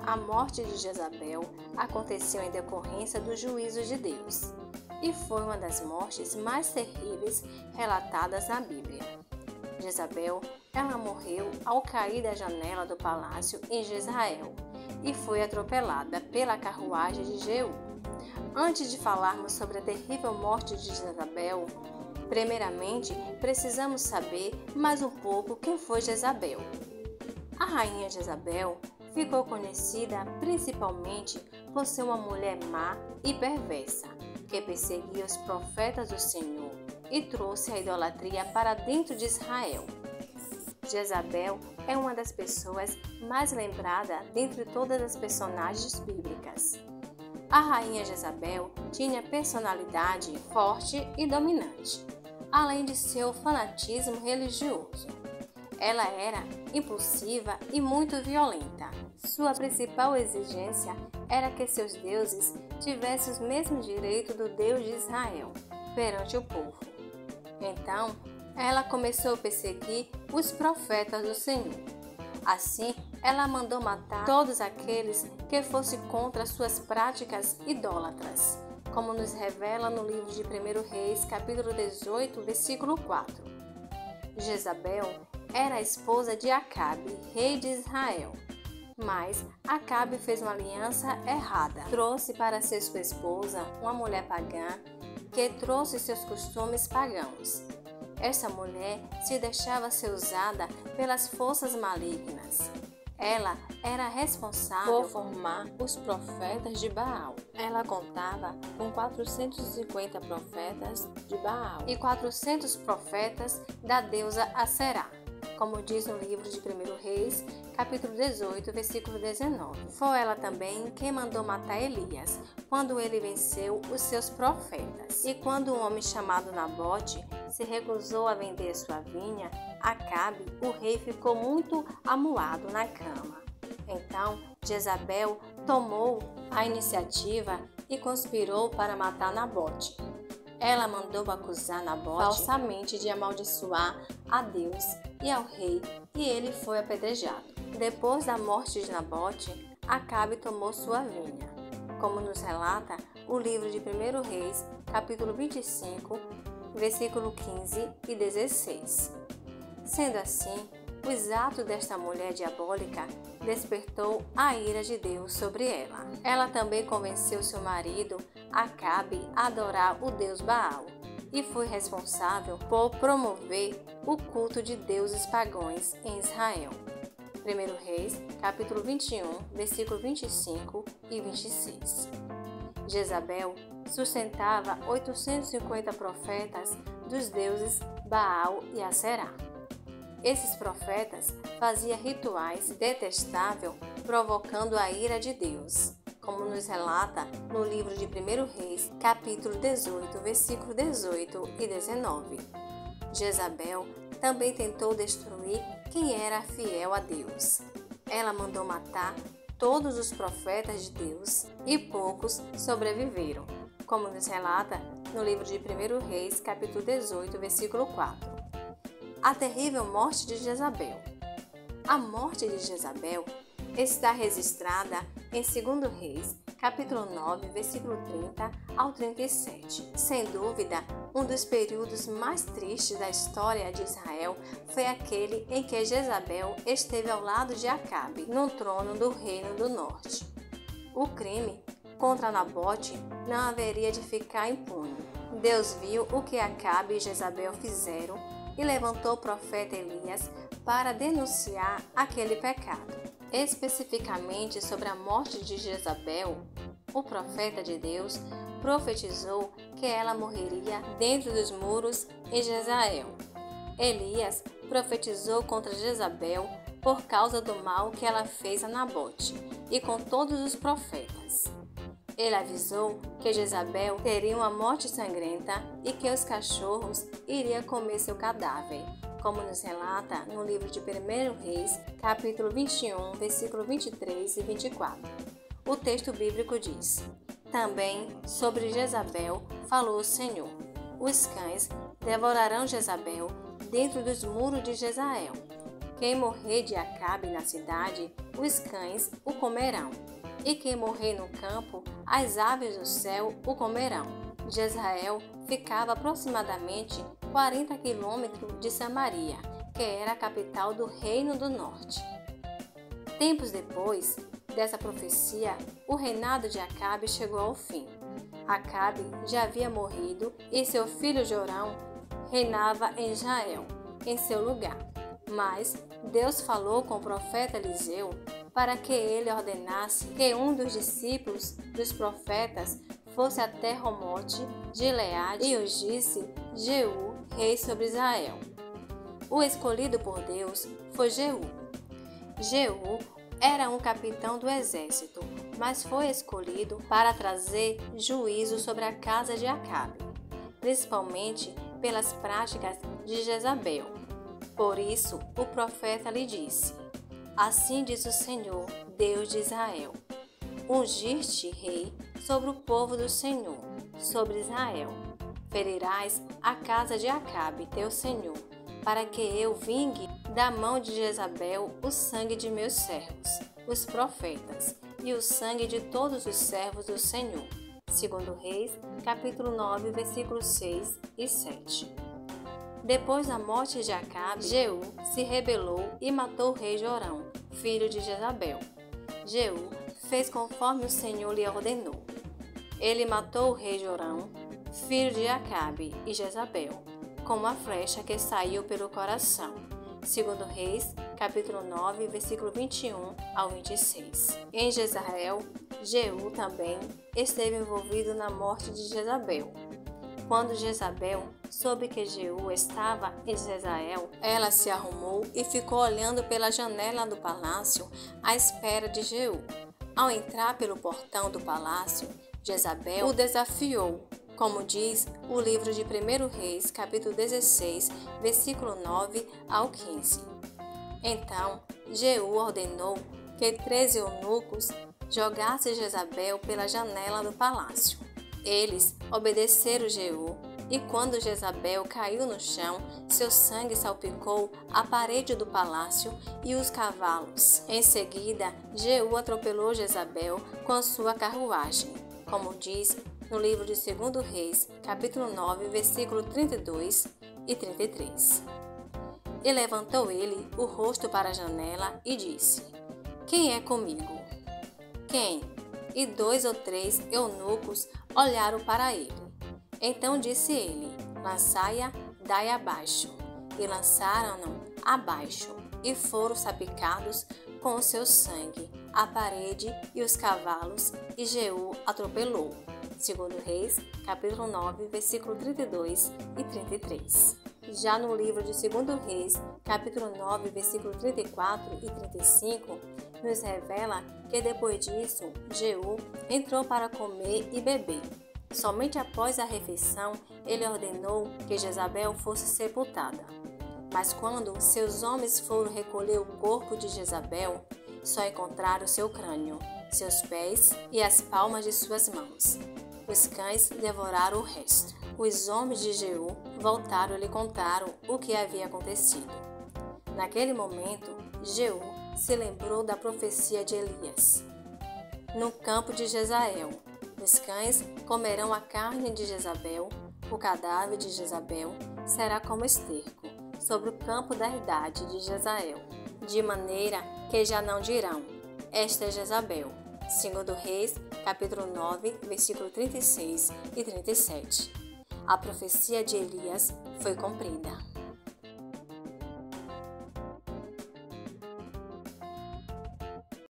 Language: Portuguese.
A morte de Jezabel aconteceu em decorrência do juízo de Deus e foi uma das mortes mais terríveis relatadas na Bíblia. Jezabel, ela morreu ao cair da janela do palácio em Jezreel e foi atropelada pela carruagem de Jeú. Antes de falarmos sobre a terrível morte de Jezabel, primeiramente precisamos saber mais um pouco quem foi Jezabel. A rainha Jezabel ficou conhecida principalmente por ser uma mulher má e perversa, que perseguia os profetas do Senhor e trouxe a idolatria para dentro de Israel. Jezabel é uma das pessoas mais lembradas dentre todas as personagens bíblicas. A rainha Jezabel tinha personalidade forte e dominante, além de seu fanatismo religioso. Ela era impulsiva e muito violenta. Sua principal exigência era que seus deuses tivessem os mesmos direitos do Deus de Israel perante o povo. Então, ela começou a perseguir os profetas do Senhor. Assim, ela mandou matar todos aqueles que fossem contra suas práticas idólatras, como nos revela no livro de 1 Reis, capítulo 18, versículo 4. Jezabel era a esposa de Acabe, rei de Israel. Mas Acabe fez uma aliança errada. Trouxe para ser sua esposa uma mulher pagã que trouxe seus costumes pagãos. Essa mulher se deixava ser usada pelas forças malignas. Ela era responsável por formar os profetas de Baal. Ela contava com 450 profetas de Baal e 400 profetas da deusa Aserá, como diz no livro de 1 Reis, capítulo 18, versículo 19. Foi ela também quem mandou matar Elias, quando ele venceu os seus profetas. E quando um homem chamado Nabote se recusou a vender sua vinha, Acabe, o rei, ficou muito amuado na cama. Então, Jezabel tomou a iniciativa e conspirou para matar Nabote. Ela mandou acusar Nabote falsamente de amaldiçoar a Deus e ao rei, e ele foi apedrejado. Depois da morte de Nabote, Acabe tomou sua vinha, como nos relata o livro de 1 Reis, capítulo 25, versículo 15 e 16. Sendo assim, os atos desta mulher diabólica despertou a ira de Deus sobre ela. Ela também convenceu seu marido, Acabe, a adorar o deus Baal e foi responsável por promover o culto de deuses pagãos em Israel. 1 Reis, capítulo 21, versículo 25 e 26. Jezabel sustentava 850 profetas dos deuses Baal e Aserá. Esses profetas faziam rituais detestáveis, provocando a ira de Deus, como nos relata no livro de 1 Reis, capítulo 18, versículo 18 e 19. Jezabel também tentou destruir quem era fiel a Deus. Ela mandou matar todos os profetas de Deus e poucos sobreviveram, como nos relata no livro de 1 Reis, capítulo 18, versículo 4. A terrível morte de Jezabel. A morte de Jezabel está registrada em 2 Reis, capítulo 9, versículo 30 ao 37. Sem dúvida, um dos períodos mais tristes da história de Israel foi aquele em que Jezabel esteve ao lado de Acabe, no trono do Reino do Norte. O crime contra Nabote não haveria de ficar impune. Deus viu o que Acabe e Jezabel fizeram e levantou o profeta Elias para denunciar aquele pecado. Especificamente sobre a morte de Jezabel, o profeta de Deus profetizou que ela morreria dentro dos muros em Jezreel. Elias profetizou contra Jezabel por causa do mal que ela fez a Nabote e com todos os profetas. Ele avisou que Jezabel teria uma morte sangrenta e que os cachorros iriam comer seu cadáver, como nos relata no livro de 1 Reis, capítulo 21, versículo 23 e 24. O texto bíblico diz: Também sobre Jezabel falou o Senhor: Os cães devorarão Jezabel dentro dos muros de Jezreel. quem morrer de Acabe na cidade, os cães o comerão, e quem morrer no campo, as aves do céu o comerão. Jezreel ficava aproximadamente 40 quilômetros de Samaria, que era a capital do Reino do Norte. Tempos depois dessa profecia, o reinado de Acabe chegou ao fim. Acabe já havia morrido e seu filho Jorão reinava em Israel, em seu lugar. Mas Deus falou com o profeta Eliseu para que ele ordenasse que um dos discípulos dos profetas fosse até Ramote Gileade e ungisse Jeú, rei sobre Israel. O escolhido por Deus foi Jeú. Jeú era um capitão do exército, mas foi escolhido para trazer juízo sobre a casa de Acabe, principalmente pelas práticas de Jezabel. Por isso, o profeta lhe disse: Assim diz o Senhor, Deus de Israel: Ungiste rei sobre o povo do Senhor, sobre Israel. Ferirás a casa de Acabe, teu senhor, para que eu vingue da mão de Jezabel o sangue de meus servos, os profetas, e o sangue de todos os servos do Senhor. 2 Reis, capítulo 9, versículos 6 e 7. Depois da morte de Acabe, Jeú se rebelou e matou o rei Jorão, filho de Jezabel. Jeú fez conforme o Senhor lhe ordenou. Ele matou o rei Jorão, filho de Acabe e Jezabel, com uma flecha que saiu pelo coração. 2 Reis, capítulo 9, versículo 21 ao 26. Em Jezreel, Jeú também esteve envolvido na morte de Jezabel. Quando Jezabel soube que Jeú estava em Jezreel, ela se arrumou e ficou olhando pela janela do palácio à espera de Jeú. Ao entrar pelo portão do palácio, Jezabel o desafiou, como diz o livro de 1 Reis, capítulo 16, versículo 9 ao 15. Então, Jeú ordenou que 13 eunucos jogassem Jezabel pela janela do palácio. Eles obedeceram Jeú, e quando Jezabel caiu no chão, seu sangue salpicou a parede do palácio e os cavalos. Em seguida, Jeú atropelou Jezabel com sua carruagem, como diz no livro de 2 Reis, capítulo 9, versículo 32 e 33. E levantou ele o rosto para a janela e disse: Quem é comigo? Quem? E 2 ou 3 eunucos olharam para ele. Então disse ele: Lançai-a daí abaixo. E lançaram-no abaixo, e foram salpicados com o seu sangue a parede e os cavalos, e Jeú atropelou. 2 Reis, capítulo 9, versículo 32 e 33. Já no livro de 2 Reis, capítulo 9, versículo 34 e 35, nos revela que depois disso, Jeú entrou para comer e beber. Somente após a refeição, ele ordenou que Jezabel fosse sepultada. Mas quando seus homens foram recolher o corpo de Jezabel, só encontraram seu crânio, seus pés e as palmas de suas mãos. Os cães devoraram o resto. Os homens de Jeú voltaram e lhe contaram o que havia acontecido. Naquele momento, Jeú se lembrou da profecia de Elias. No campo de Jezreel, os cães comerão a carne de Jezabel, o cadáver de Jezabel será como esterco sobre o campo da idade de Jezreel, de maneira que já não dirão: esta é Jezabel. 2 Reis, capítulo 9, versículo 36 e 37. A profecia de Elias foi cumprida.